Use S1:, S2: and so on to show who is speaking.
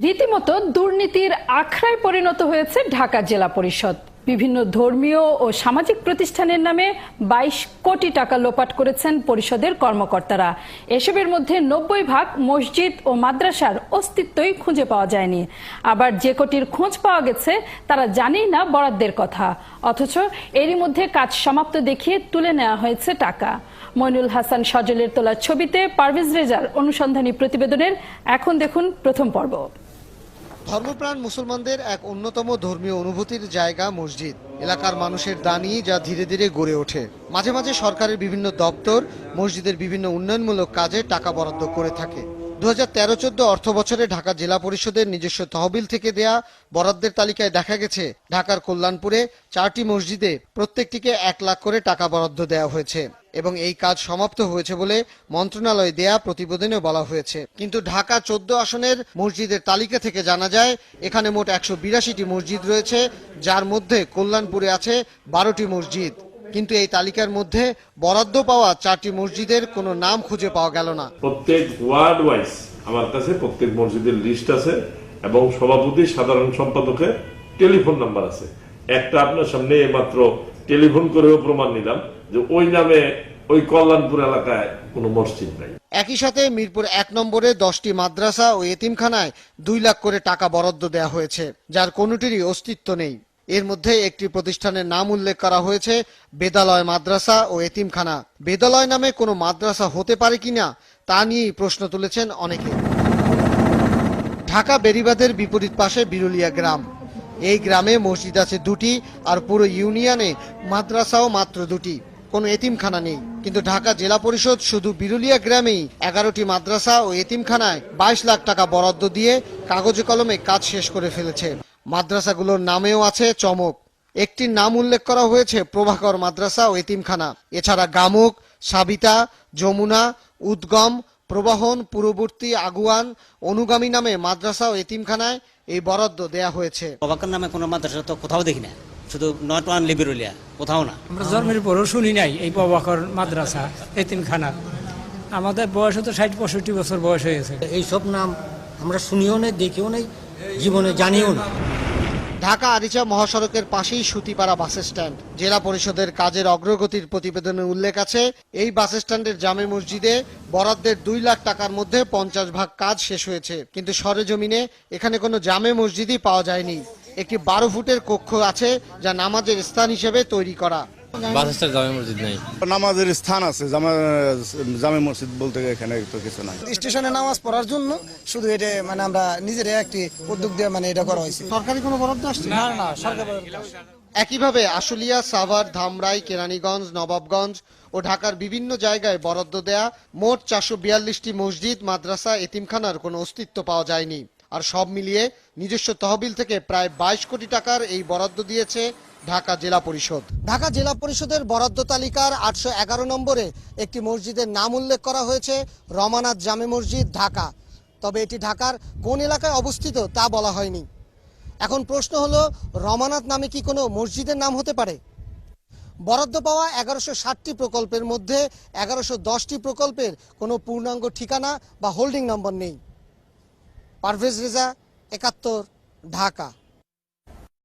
S1: রীতিমতো দুর্নীতির আখড়ায় পরিণত হয়েছে ঢাকা জেলা পরিষদ। বিভিন্ন ধর্মীয় ও সামাজিক প্রতিষ্ঠানের নামে ২২ কোটি টাকা লোপাট করেছেন পরিষদের কর্মকর্তারা। এসবের মধ্যে ৯০% মসজিদ ও মাদ্রাসার অস্তিত্বই খুঁজে পাওয়া যায়নি। আবার যে কোটির খোঁজ পাওয়া গেছে তারা জানেই না বরাদ্দের কথা, অথচ এরই মধ্যে কাজ সমাপ্ত দেখিয়ে তুলে নেওয়া হয়েছে টাকা। মইনুল হাসান সজলের তোলা ছবিতে পারভেজ রেজার অনুসন্ধানী প্রতিবেদনের এখন দেখুন প্রথম পর্ব।
S2: ধর্মপ্রাণ মুসলমানদের এক অন্যতম ধর্মীয় অনুভূতির জায়গা মসজিদ। এলাকার মানুষের দানি যা ধীরে ধীরে গড়ে ওঠে। মাঝে মাঝে সরকারের বিভিন্ন দপ্তর মসজিদের বিভিন্ন উন্নয়নমূলক কাজে টাকা বরাদ্দ করে থাকে। 2013-14 অর্থ বছরে ঢাকা জেলা পরিষদের নিজস্ব তহবিল থেকে দেয়া বরাদ্দের তালিকায় দেখা গেছে ঢাকার কল্যাণপুরে 4টি মসজিদে প্রত্যেকটিকে 1 লাখ করে টাকা বরাদ্দ দেওয়া হয়েছে এবং এই কাজ সমাপ্ত হয়েছে বলে মন্ত্রণালয়ে দেয়া প্রতিবেদনে বলা হয়েছে। কিন্তু ঢাকা 14 আসনের মসজিদের তালিকা থেকে জানা যায় এখানে মোট 182টি মসজিদ রয়েছে, যার মধ্যে কল্যাণপুরে আছে 12টি মসজিদ। কিন্তু এই তালিকার মধ্যে বরাদ্দ পাওয়া 4টি মসজিদের কোনো নাম খুঁজে পাওয়া গেল না।
S3: প্রত্যেক ওয়ার্ড ওয়াইজ আমার কাছে প্রত্যেক মসজিদের লিস্ট আছে এবং সভাপতি সাধারণ সম্পাদকের টেলিফোন নাম্বার আছে। একটা আপনার সামনে মাত্র টেলিফোন করেও প্রমাণ নিলাম যে ওই নামে ওই কল্যাণপুর এলাকায় কোনো মসজিদ নাই।
S2: একই সাথে মিরপুর 1 নম্বরে 10টি মাদ্রাসা ও এতিমখানায় 2 লাখ করে টাকা বরাদ্দ দেওয়া হয়েছে, যার কোনোটিরই অস্তিত্ব নেই। এর মধ্যে একটি প্রতিষ্ঠানের নাম উল্লেখ করা হয়েছে বেদালয় মাদ্রাসা ও এতিমখানা। বেদালয় নামে কোনো মাদ্রাসা হতে পারে কিনা তা নিয়েই প্রশ্ন তুলেছেন অনেকে। ঢাকা বেড়িবাঁধের বিপরীত পাশে বিরুলিয়া গ্রাম। এই গ্রামে মসজিদ আছে 2টি আর পুরো ইউনিয়নে মাদ্রাসাও মাত্র 2টি, কোনো এতিমখানা নেই। কিন্তু ঢাকা জেলা পরিষদ শুধু বিরুলিয়া গ্রামেই 11টি মাদ্রাসা ও এতিমখানায় 22 লাখ টাকা বরাদ্দ দিয়ে কাগজে কলমে কাজ শেষ করে ফেলেছে। মাদ্রাসাগুলোর নামেও আছে চমক। একটির নাম উল্লেখ করা হয়েছে প্রভাকর মাদ্রাসা ও এতিমখানা। এছাড়া গামুক, সাবিতা, যমুনা, উদ্গম, প্রবাহন, পূর্ববর্তী, আগুয়ান, অনুগামী নামে মাদ্রাসা ও এতিমখানায় এই বরাদ্দ দেয়া হয়েছে।
S4: প্রভাকর নামে কোনো মাদ্রাসা তো কোথাও দেখি না, শুধু নট ওয়ান লিবিরুলিয়া, কোথাও না।
S5: আমরা জন্মের পরও শুনি নাই এই প্রভাকর মাদ্রাসা, এতিমখানা। আমাদের বয়স তো 60-65 বছর বয়স হয়েছে।
S6: এইসব নাম আমরা শুনিও নেই, দেখিও নেই, জীবনে জানিও না।
S2: ঢাকা আরিচা মহাসড়কের পাশেই সুতিপাড়া বাস স্ট্যান্ড। জেলা পরিষদের কাজের অগ্রগতির প্রতিবেদনে উল্লেখ আছে এই বাস স্ট্যান্ডের জামে মসজিদে বরাদ্দের 2 লাখ টাকার মধ্যে 50% কাজ শেষ হয়েছে, কিন্তু সরেজমিনে এখানে কোনো জামে মসজিদই পাওয়া যায়নি। একটি 12 ফুটের কক্ষ আছে যা নামাজের স্থান হিসেবে তৈরি করা।
S7: জামে মসজিদ নেই,
S8: নামাজের স্থান আছে, জামে মসজিদ বলতে এখানে তো কিছু নাই।
S9: স্টেশনে নামাজ পড়ার জন্য শুধু এটা আমরা নিজেরা একটি উদ্যোগ দিয়ে এটা করা হয়েছে।
S2: সরকারি কোনো বরাদ্দ আসছে
S9: না, সরকার।
S2: একইভাবে আশুলিয়া, সাভার, ধামরাই, কেরানীগঞ্জ, নবাবগঞ্জ ও ঢাকার বিভিন্ন জায়গায় বরাদ্দ দেয়া মোট 442টি মসজিদ, মাদ্রাসা, এতিমখানার কোনো অস্তিত্ব পাওয়া যায়নি। আর সব মিলিয়ে নিজস্ব তহবিল থেকে প্রায় 22 কোটি টাকার এই বরাদ্দ দিয়েছে ঢাকা জেলা পরিষদ। ঢাকা জেলা পরিষদের বরাদ্দ তালিকার 811 নম্বরে একটি মসজিদের নাম উল্লেখ করা হয়েছে রমানাথ জামে মসজিদ, ঢাকা। তবে এটি ঢাকার কোন এলাকায় অবস্থিত তা বলা হয়নি। এখন প্রশ্ন হলো, রমানাথ নামে কি কোনো মসজিদের নাম হতে পারে? বরাদ্দ পাওয়া 1160টি প্রকল্পের মধ্যে 1110টি প্রকল্পের কোনো পূর্ণাঙ্গ ঠিকানা বা হোল্ডিং নম্বর নেই। পারভেজ রেজা, 71, ঢাকা।